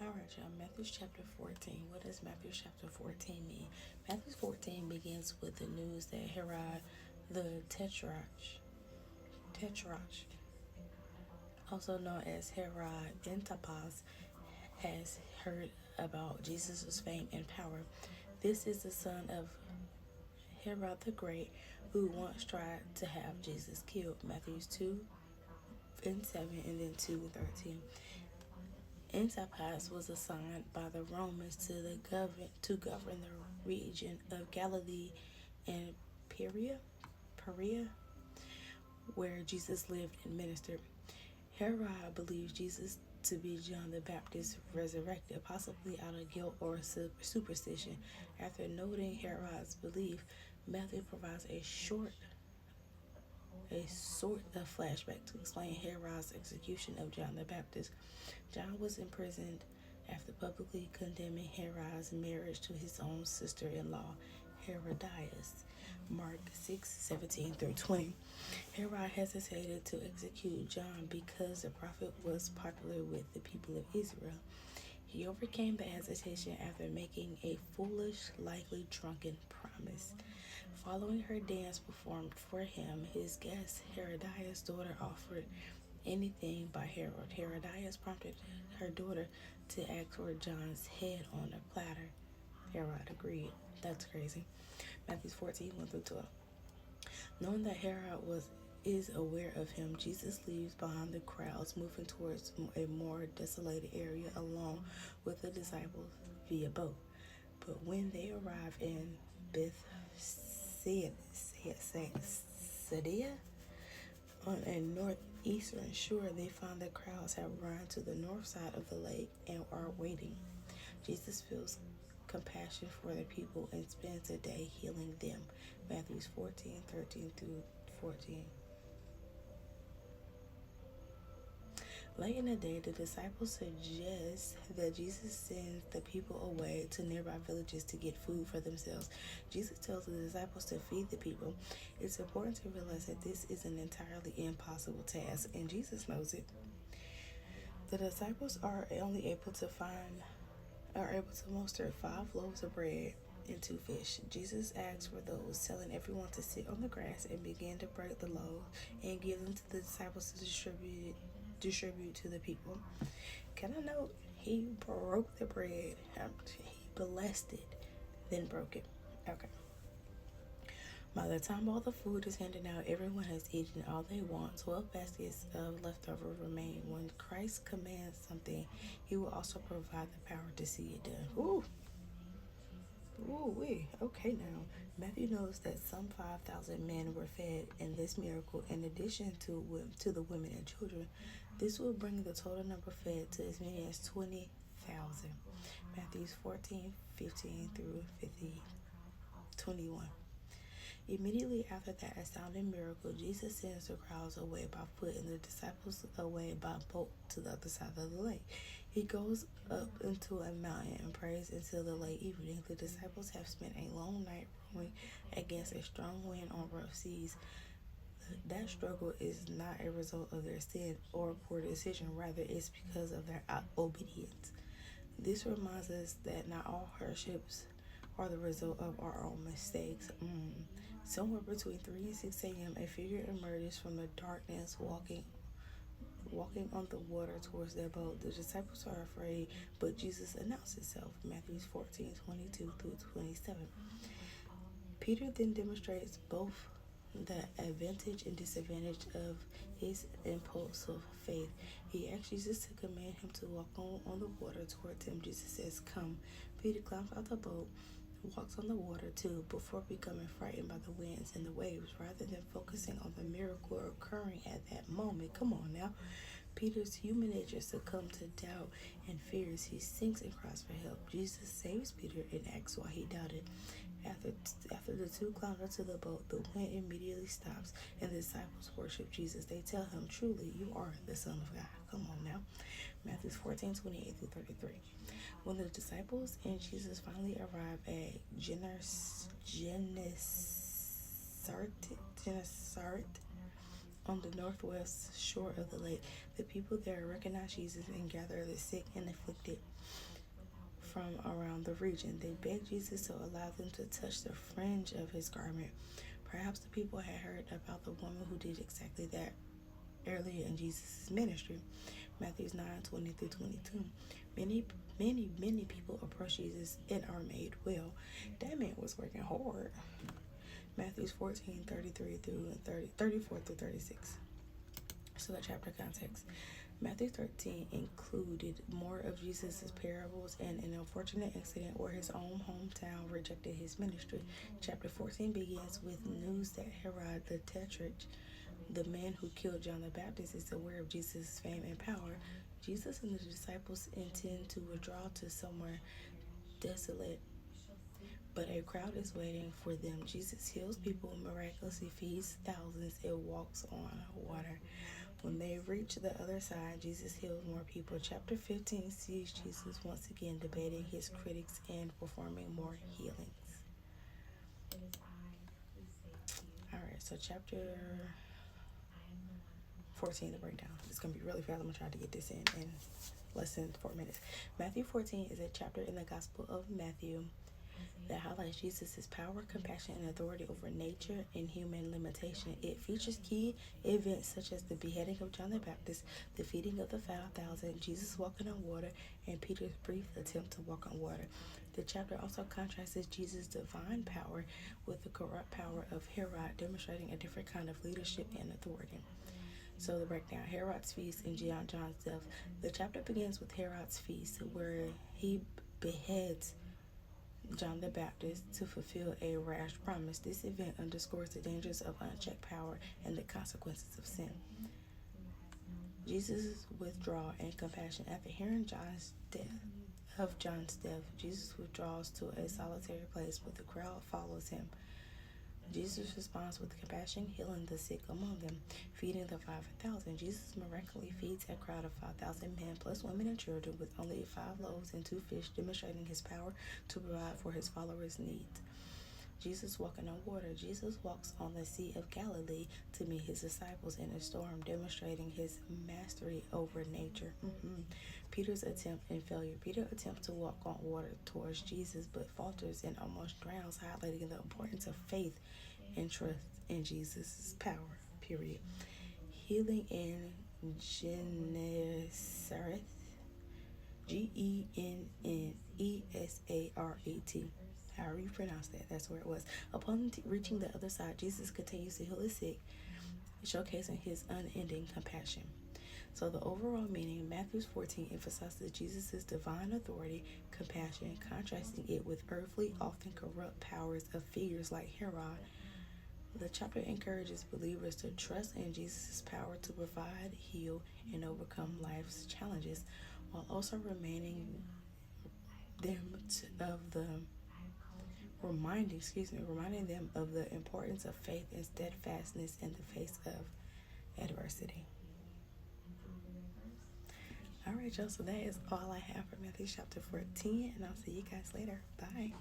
Alright, y'all, Matthew chapter 14. What does Matthew chapter 14 mean? Matthew 14 begins with the news that Herod the Tetrarch, also known as Herod Antipas, has heard about Jesus' fame and power. This is the son of Herod the Great, who once tried to have Jesus killed. Matthew 2 and 7 and then 2 and 13. Antipas was assigned by the Romans to govern the region of Galilee and Perea, where Jesus lived and ministered. Herod believed Jesus to be John the Baptist resurrected, possibly out of guilt or superstition. After noting Herod's belief, Matthew provides a sort of flashback to explain Herod's execution of John the Baptist. John was imprisoned after publicly condemning Herod's marriage to his own sister-in-law, Herodias. Mark 6:17 through 20. Herod hesitated to execute John because the prophet was popular with the people of Israel. He overcame the hesitation after making a foolish, likely drunken promise. Following her dance performed for him, his guest, Herodias' daughter, offered anything by Herod. Herodias prompted her daughter to ask for John's head on a platter. Herod agreed. That's crazy. Matthew 14, 1 through 12. Knowing that Herod is aware of him, Jesus leaves behind the crowds, moving towards a more desolated area along with the disciples via boat. But when they arrive in Bethsaida on a northeastern shore, they find the crowds have run to the north side of the lake and are waiting. Jesus feels compassion for the people and spends the day healing them. Matthew 14, 13 through 14. Late in the day, the disciples suggest that Jesus sends the people away to nearby villages to get food for themselves. Jesus tells the disciples to feed the people. It's important to realize that this is an entirely impossible task, and Jesus knows it. The disciples are only able to muster 5 loaves of bread and 2 fish. Jesus asks for those, telling everyone to sit on the grass and begin to break the loaves and give them to the disciples to distribute to the people. Can I note, he broke the bread, he blessed it, then broke it. Okay. By the time all the food is handed out, everyone has eaten all they want. 12 baskets of leftover remain. When Christ commands something, he will also provide the power to see it done. Okay, now, Matthew knows that some 5,000 men were fed in this miracle, in addition to the women and children. This will bring the total number fed to as many as 20,000. Matthew 14, 15 through 21. Immediately after that astounding miracle, Jesus sends the crowds away by foot and the disciples away by boat to the other side of the lake. He goes up into a mountain and prays until the late evening. The disciples have spent a long night rowing against a strong wind on rough seas. That struggle is not a result of their sin or poor decision, rather it's because of their obedience. This reminds us that not all hardships are the result of our own mistakes. Somewhere between 3 and 6 a.m., a figure emerges from the darkness, walking on the water towards their boat. The disciples are afraid, but Jesus announces himself. Matthew 14, 22 through 27. Peter then demonstrates both the advantage and disadvantage of his impulsive faith. He asks Jesus to command him to walk on the water towards him. Jesus says, "Come." Peter climbs out the boat, walks on the water too, before becoming frightened by the winds and the waves, rather than focusing on the miracle occurring at that moment. Come on now. Peter's human nature succumbs to doubt and fears. He sinks and cries for help. Jesus saves Peter and asks why he doubted. After the two climb into the boat, the wind immediately stops, and the disciples worship Jesus. They tell him, "Truly, you are the Son of God." Come on now. Matthew 14, 28 through 33. When the disciples and Jesus finally arrive at Gennesaret, on the northwest shore of the lake. The people there recognized Jesus and gathered the sick and afflicted from around the region. They begged Jesus to allow them to touch the fringe of his garment. Perhaps the people had heard about the woman who did exactly that earlier in Jesus' ministry. Matthew 9:20-22. Many people approached Jesus and are made well. That man was working hard. Matthew 14:34-36. So the chapter context. Matthew 13 included more of Jesus' parables and an unfortunate incident where his own hometown rejected his ministry. Chapter 14 begins with news that Herod the Tetrarch, the man who killed John the Baptist, is aware of Jesus' fame and power. Jesus and the disciples intend to withdraw to somewhere desolate, but a crowd is waiting for them. Jesus heals people, miraculously feeds thousands, and walks on water. When they reach the other side, Jesus heals more people. Chapter 15 sees Jesus once again debating his critics and performing more healings. Alright, so chapter 14, the breakdown. It's going to be really fast. I'm going to try to get this in less than 4 minutes. Matthew 14 is a chapter in the Gospel of Matthew that highlights Jesus' power, compassion, and authority over nature and human limitation. It features key events such as the beheading of John the Baptist, the feeding of the 5,000, Jesus walking on water, and Peter's brief attempt to walk on water. The chapter also contrasts Jesus' divine power with the corrupt power of Herod, demonstrating a different kind of leadership and authority. So the breakdown: Herod's feast and John's death. The chapter begins with Herod's feast, where he beheads John the Baptist to fulfill a rash promise. This event underscores the dangers of unchecked power and the consequences of sin. Jesus' withdrawal and compassion. After hearing John's death, Jesus withdraws to a solitary place, but the crowd follows him. Jesus responds with compassion, healing the sick among them, feeding the 5,000. Jesus miraculously feeds a crowd of 5,000 men plus women and children with only 5 loaves and 2 fish, demonstrating his power to provide for his followers' needs. Jesus walking on water. Jesus walks on the Sea of Galilee to meet his disciples in a storm, demonstrating his mastery over nature. Peter's attempt and failure. Peter attempts to walk on water towards Jesus, but falters and almost drowns, highlighting the importance of faith and trust in Jesus' power, period. Healing in Gennesaret. Gennesaret. However you pronounce that, that's where it was. Upon reaching the other side, Jesus continues to heal the sick, showcasing his unending compassion. So the overall meaning, Matthew 14 emphasizes Jesus' divine authority, compassion, contrasting it with earthly, often corrupt powers of figures like Herod. The chapter encourages believers to trust in Jesus' power to provide, heal, and overcome life's challenges, while also reminding them of the importance of faith and steadfastness in the face of adversity. All right, y'all, so that is all I have for Matthew chapter 14, and I'll see you guys later. Bye.